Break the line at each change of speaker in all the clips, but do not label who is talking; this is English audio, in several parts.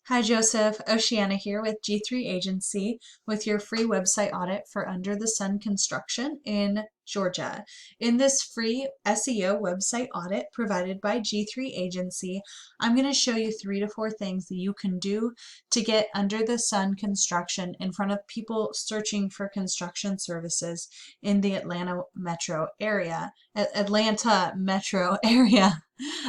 Hi Joseph, Oceana here with G3 Agency with your free website audit for Under the Sun Construction in Georgia. In this free SEO website audit provided by G3 Agency, I'm going to show you 3 to 4 things that you can do to get Under the Sun Construction in front of people searching for construction services in the Atlanta metro area.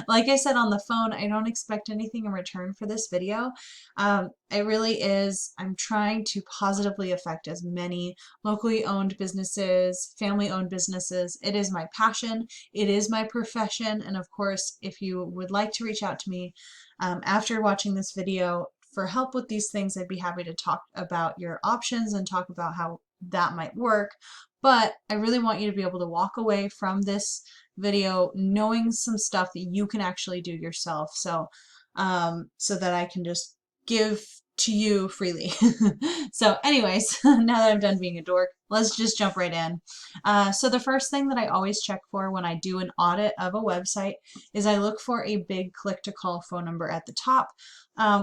Like I said on the phone, I don't expect anything in return for this video. It really is, I'm trying to positively affect as many locally owned businesses, family owned businesses. It is my passion, it is my profession, and of course, if you would like to reach out to me after watching this video for help with these things, I'd be happy to talk about your options and talk about how that might work. But I really want you to be able to walk away from this video knowing some stuff that you can actually do yourself, so that I can just give to you freely. So anyways, now that I'm done being a dork, let's just jump right in. So the first thing that I always check for when I do an audit of a website is I look for a big click to call phone number at the top,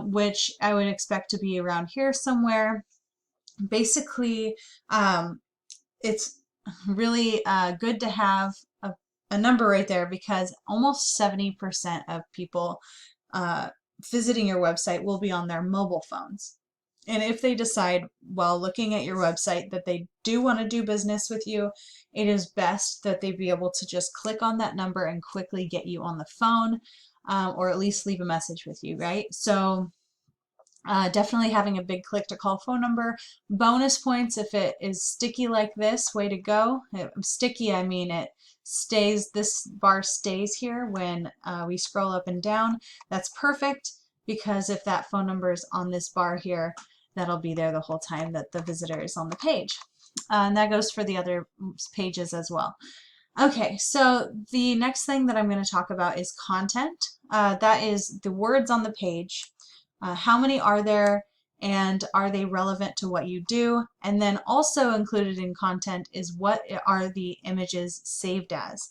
which I would expect to be around here somewhere. Basically, it's really good to have a number right there because almost 70% of people visiting your website will be on their mobile phones. And if they decide while looking at your website that they do want to do business with you, it is best that they be able to just click on that number and quickly get you on the phone, or at least leave a message with you, right? So definitely having a big click to call phone number. Bonus points if it is sticky like this, way to go. Sticky, I mean it stays, this bar stays here when we scroll up and down. That's perfect because if that phone number is on this bar here, that'll be there the whole time that the visitor is on the page. And that goes for the other pages as well. Okay, so the next thing that I'm going to talk about is content. That is the words on the page. How many are there, and are they relevant to what you do? And then also included in content is what are the images saved as.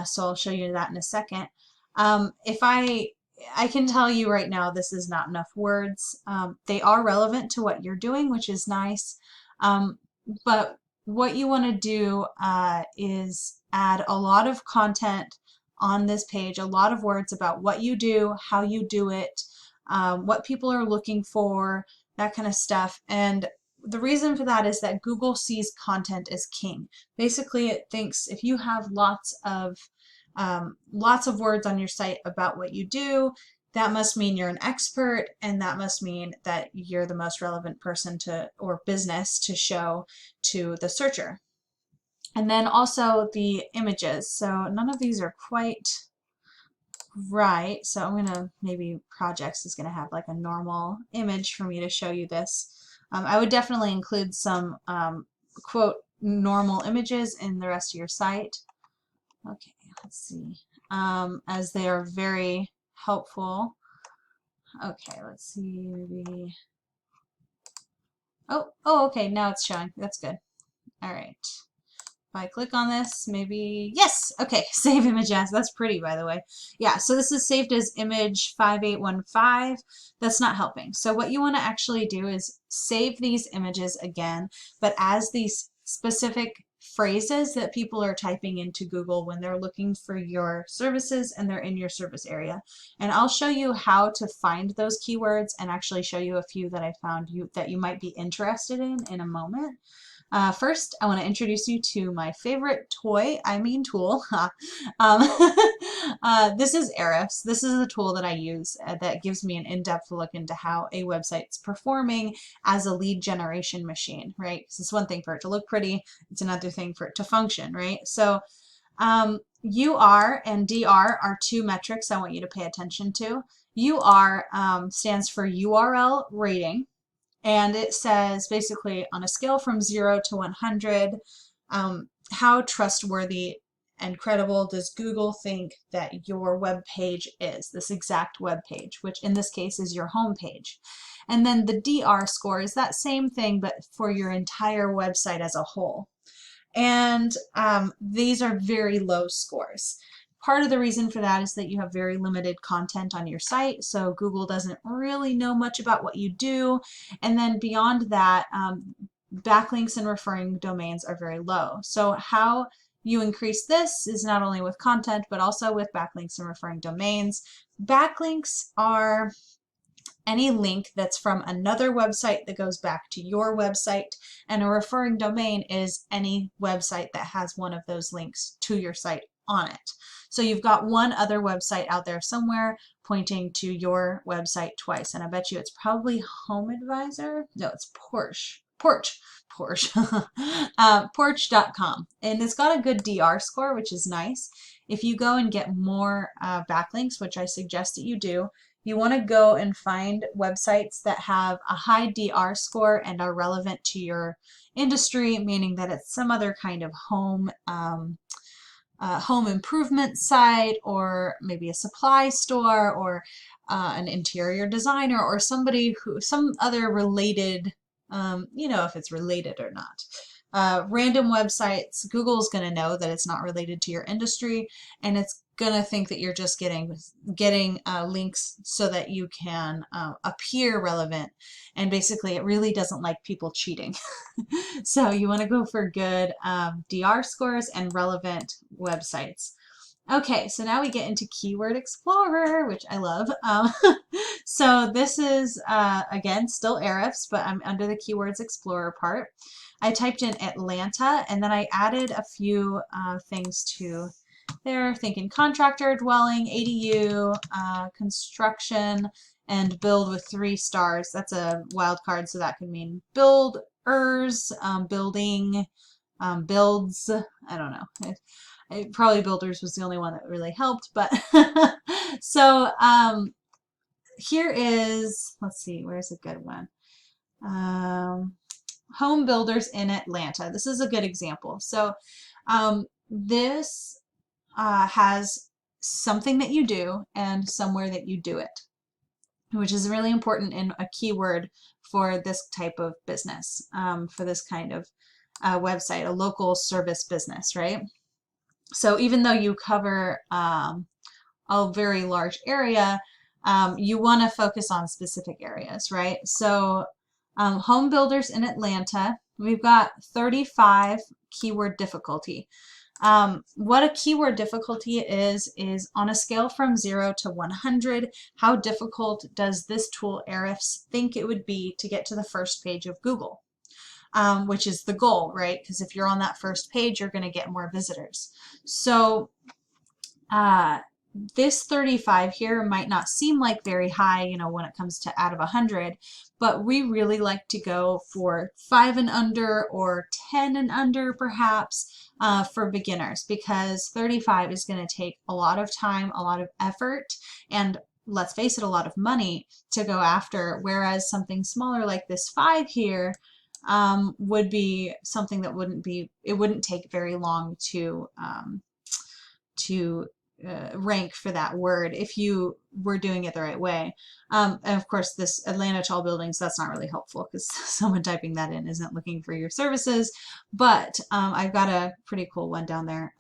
So I'll show you that in a second. If I can tell you right now this is not enough words. They are relevant to what you're doing, which is nice. But what you want to do is add a lot of content on this page, a lot of words about what you do, how you do it, what people are looking for, that kind of stuff. And the reason for that is that Google sees content as king. Basically, it thinks if you have lots of words on your site about what you do, that must mean you're an expert, and that must mean that you're the most relevant person to, or business to show to the searcher. And then also the images. So none of these are quite right, so I'm gonna, maybe projects is gonna have like a normal image for me to show you this. I would definitely include some quote normal images in the rest of your site. Okay, let's see, as they are very helpful. Okay, let's see, maybe, oh, okay, now it's showing, that's good. All right. I click on this, maybe, yes, okay, save image as, that's pretty, by the way. Yeah, so this is saved as image 5815. That's not helping. So what you want to actually do is save these images again, but as these specific phrases that people are typing into Google when they're looking for your services and they're in your service area. And I'll show you how to find those keywords and actually show you a few that I found that you might be interested in a moment. First, I want to introduce you to my favorite tool. This is Ahrefs. This is a tool that I use that gives me an in-depth look into how a website's performing as a lead generation machine, right? So it's one thing for it to look pretty, it's another thing for it to function, right? So UR and DR are two metrics I want you to pay attention to. UR stands for URL rating. And it says basically on a scale from 0 to 100, how trustworthy and credible does Google think that your web page is, this exact web page, which in this case is your home page. And then the DR score is that same thing, but for your entire website as a whole. And these are very low scores. Part of the reason for that is that you have very limited content on your site, so Google doesn't really know much about what you do. And then beyond that, backlinks and referring domains are very low. So how you increase this is not only with content, but also with backlinks and referring domains. Backlinks are any link that's from another website that goes back to your website, and a referring domain is any website that has one of those links to your site on it. So you've got one other website out there somewhere pointing to your website twice, and I bet you it's probably Home Advisor. No, it's Porch. Porch.com, and it's got a good DR score, which is nice. If you go and get more backlinks, which I suggest that you do, you want to go and find websites that have a high DR score and are relevant to your industry, meaning that it's some other kind of home improvement site, or maybe a supply store, or an interior designer, or somebody who, some other related, you know, if it's related or not. Random websites, Google's going to know that it's not related to your industry, and it's going to think that you're just getting links so that you can appear relevant. And basically, it really doesn't like people cheating. So you want to go for good DR scores and relevant websites. Okay, so now we get into Keyword Explorer, which I love. So this is, again, still Ahrefs, but I'm under the Keywords Explorer part. I typed in Atlanta, and then I added a few things to there, thinking contractor, dwelling, ADU, construction, and build with 3 stars. That's a wild card, so that could mean builders, building, builds. I don't know. Probably builders was the only one that really helped, but so here is, let's see, where's a good one? Home builders in Atlanta. This is a good example. So this has something that you do and somewhere that you do it, which is really important in a keyword for this type of business, for this kind of website, a local service business, right? So even though you cover a very large area, you want to focus on specific areas, right? So home builders in Atlanta, we've got 35 keyword difficulty. What a keyword difficulty is on a scale from 0 to 100, how difficult does this tool Ahrefs think it would be to get to the first page of Google? Which is the goal, right? Because if you're on that first page, you're going to get more visitors. So this 35 here might not seem like very high, you know, when it comes to out of 100, but we really like to go for 5 and under, or 10 and under perhaps, for beginners, because 35 is going to take a lot of time, a lot of effort, and let's face it, a lot of money to go after, whereas something smaller like this 5 here would be something that wouldn't take very long to rank for that word if you were doing it the right way. And of course, this Atlanta tall buildings, that's not really helpful because someone typing that in isn't looking for your services, but I've got a pretty cool one down there.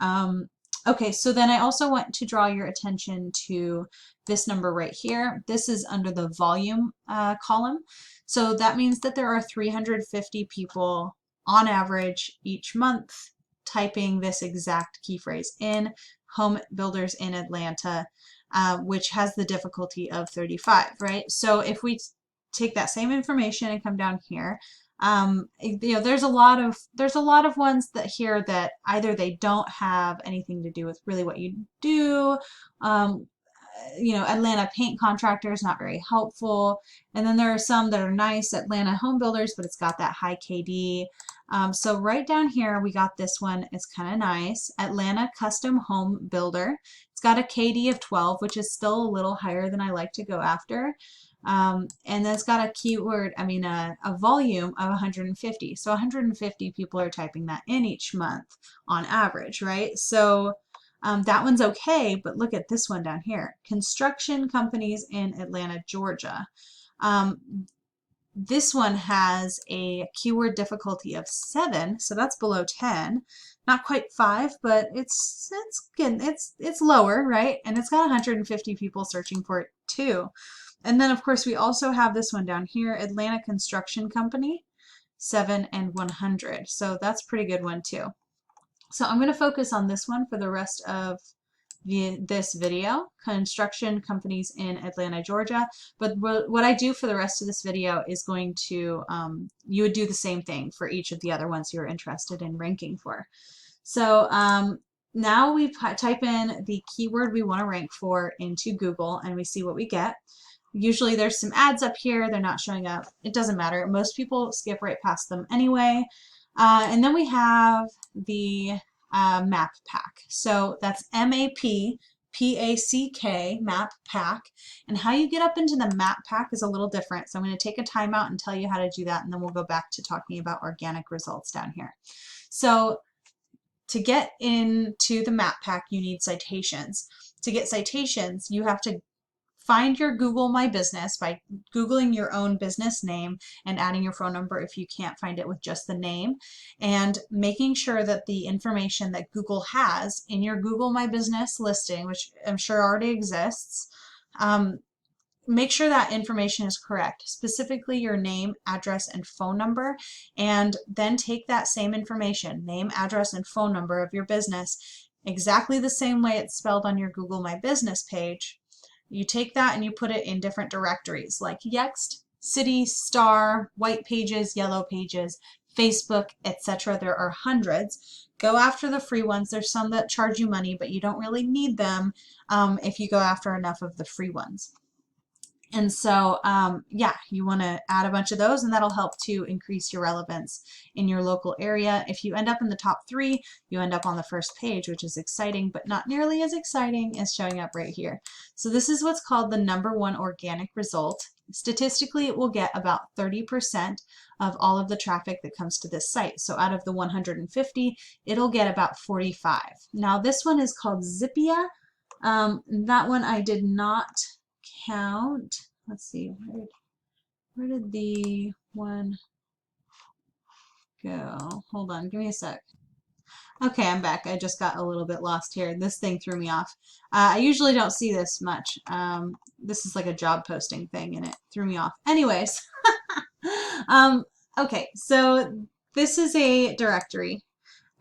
Okay, so then I also want to draw your attention to this number right here. This is under the volume column. So that means that there are 350 people on average each month typing this exact key phrase in, home builders in Atlanta, which has the difficulty of 35, right? So if we take that same information and come down here, you know, there's a lot of ones that here that either they don't have anything to do with really what you do. You know, Atlanta paint contractor is not very helpful. And then there are some that are nice, Atlanta home builders, but it's got that high KD. So right down here, we got this one. It's kind of nice. Atlanta custom home builder. It's got a KD of 12, which is still a little higher than I like to go after. And then it's got a keyword, a volume of 150. So 150 people are typing that in each month on average, right? So that one's okay, but look at this one down here. Construction companies in Atlanta, Georgia. This one has a keyword difficulty of 7, so that's below 10. Not quite 5, but it's lower, right? And it's got 150 people searching for it too. And then of course we also have this one down here, Atlanta Construction Company, 7 and 100. So that's a pretty good one too. So I'm going to focus on this one for the rest of this video, construction companies in Atlanta, Georgia. But what I do for the rest of this video is going to, you would do the same thing for each of the other ones you're interested in ranking for. So now we type in the keyword we want to rank for into Google and we see what we get. Usually there's some ads up here, they're not showing up. It doesn't matter. Most people skip right past them anyway. And then we have the map pack. So that's M-A-P-P-A-C-K, map pack. And how you get up into the map pack is a little different. So I'm going to take a timeout and tell you how to do that, and then we'll go back to talking about organic results down here. So to get into the map pack, you need citations. To get citations, you have to find your Google My Business by Googling your own business name and adding your phone number if you can't find it with just the name, and making sure that the information that Google has in your Google My Business listing, which I'm sure already exists, make sure that information is correct, specifically your name, address, and phone number, and then take that same information, name, address, and phone number of your business, exactly the same way it's spelled on your Google My Business page. You take that and you put it in different directories like Yext, City, Star, White Pages, Yellow Pages, Facebook, etc. There are hundreds. Go after the free ones. There's some that charge you money, but you don't really need them if you go after enough of the free ones. And so, yeah, you want to add a bunch of those, and that'll help to increase your relevance in your local area. If you end up in the top 3, you end up on the first page, which is exciting, but not nearly as exciting as showing up right here. So this is what's called the #1 organic result. Statistically, it will get about 30% of all of the traffic that comes to this site. So out of the 150, it'll get about 45. Now this one is called Zippia. That one I did not count. Let's see, where did the one go? Hold on, give me a sec. Okay, I'm back. I just got a little bit lost here. This thing threw me off. I usually don't see this much. This is like a job posting thing and it threw me off. Anyways, okay, so this is a directory.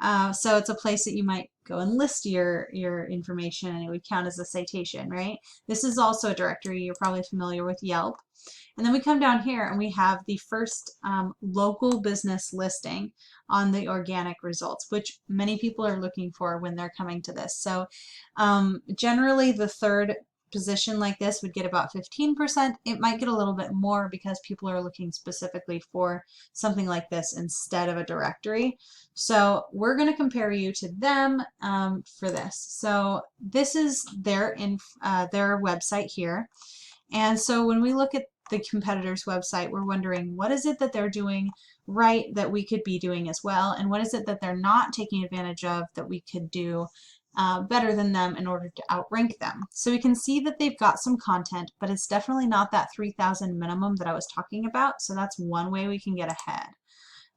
So it's a place that you might go and list your information, and it would count as a citation, right? This is also a directory. You're probably familiar with Yelp. And then we come down here and we have the first local business listing on the organic results, which many people are looking for when they're coming to this. So generally the third position like this would get about 15%. It might get a little bit more because people are looking specifically for something like this instead of a directory. So we're going to compare you to them for this. So this is their website here. And so when we look at the competitor's website, we're wondering, what is it that they're doing right that we could be doing as well? And what is it that they're not taking advantage of that we could do better than them in order to outrank them? So we can see that they've got some content, but it's definitely not that 3,000 minimum that I was talking about. So that's one way we can get ahead.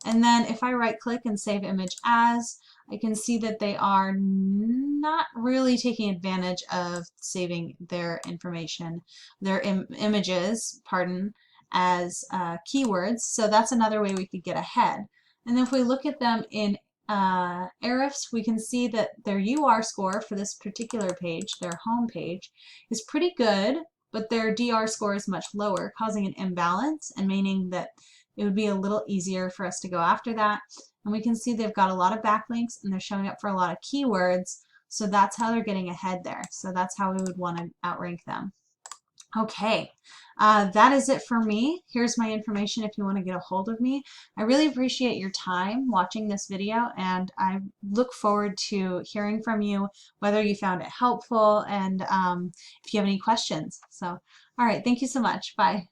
And then if I right click and save image as, I can see that they are not really taking advantage of saving their information, their images, pardon, as keywords. So that's another way we could get ahead. And then if we look at them in Ahrefs, we can see that their UR score for this particular page, their home page, is pretty good, but their DR score is much lower, causing an imbalance and meaning that it would be a little easier for us to go after that. And we can see they've got a lot of backlinks and they're showing up for a lot of keywords. So that's how they're getting ahead there. So that's how we would want to outrank them. Okay, that is it for me. Here's my information if you want to get a hold of me. I really appreciate your time watching this video, and I look forward to hearing from you whether you found it helpful and if you have any questions. So, all right, thank you so much. Bye.